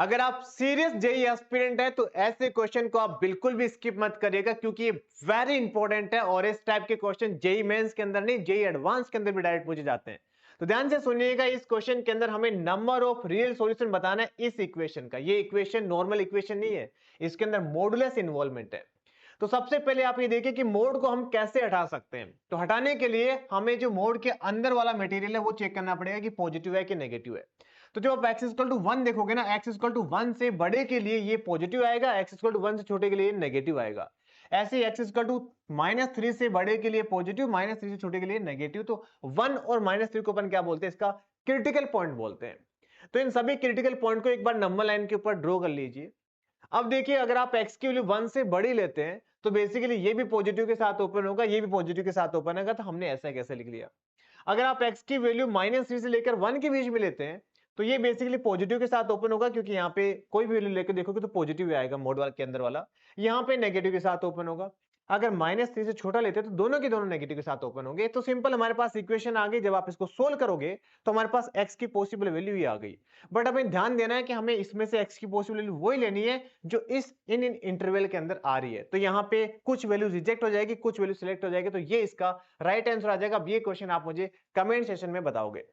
अगर आप serious JEE aspirant है तो ऐसे क्वेश्चन को आप बिल्कुल भी स्किप मत करिएगा, क्योंकि ये वेरी इंपॉर्टेंट है और इस टाइप के क्वेश्चन जेई मेंस के अंदर नहीं, जेई एडवांस के अंदर भी डायरेक्ट पूछे जाते हैं। तो ध्यान से सुनिएगा, इस क्वेश्चन के अंदर हमें नंबर ऑफ रियल सॉल्यूशन बताना है इस इक्वेशन का। ये इक्वेशन नॉर्मल इक्वेशन नहीं है, इसके अंदर मॉडुलस इन्वॉल्वमेंट है। तो सबसे पहले आप ये देखिए कि मोड को हम कैसे हटा सकते हैं। तो हटाने के लिए हमें जो मोड के अंदर वाला मटेरियल है वो चेक करना पड़ेगा कि पॉजिटिव है कि नेगेटिव है। तो जब आप x इक्वल टू 1 देखोगे ना, x इक्वल टू 1 से बड़े के लिए ये पॉजिटिव आएगा, x इक्वल टू 1 से छोटे के लिए नेगेटिव आएगा। ऐसे ही x इक्वल टू -3 से बड़े के लिए पॉजिटिव, -3 से छोटे के लिए नेगेटिव। तो 1 और -3 को अपन क्या बोलते हैं, इसका क्रिटिकल पॉइंट बोलते हैं। तो इन सभी क्रिटिकल पॉइंट को एक बार नंबर लाइन के ऊपर ड्रॉ कर लीजिए। अब देखिए, अगर आप x की वैल्यू 1 से बड़ी लेते हैं तो बेसिकली ये भी पॉजिटिव के साथ ओपन होगा, ये भी पॉजिटिव के साथ ओपन होगा। तो हमने ऐसा कैसे लिख लिया। अगर आप x की वैल्यू -3 से लेकर 1 के बीच में लेते हैं तो ये बेसिकली पॉजिटिव के साथ ओपन होगा, क्योंकि यहाँ पे कोई भी वैल्यू लेकर देखोगे तो पॉजिटिव ही आएगा मोड वाले के अंदर वाला। यहाँ पे नेगेटिव के साथ ओपन होगा। अगर -3 से छोटा लेते हैं तो दोनों के दोनों नेगेटिव के साथ ओपन होंगे। तो सिंपल हमारे पास इक्वेशन आ गई। जब आप इसको सोल्व करोगे तो हमारे पास x की पॉसिबल वैल्यू ही आ गई। बट हमें ध्यान देना है कि हमें इसमें से x की पॉसिबल वैल्यू वही लेनी है जो इस इन इंटरवल के अंदर आ रही है। तो यहाँ पे कुछ वैल्यू रिजेक्ट हो जाएगी, कुछ वैल्यू सिलेक्ट हो जाएगी। तो ये इसका राइट आंसर आ जाएगा। अब ये क्वेश्चन आप मुझे कमेंट सेशन में बताओगे।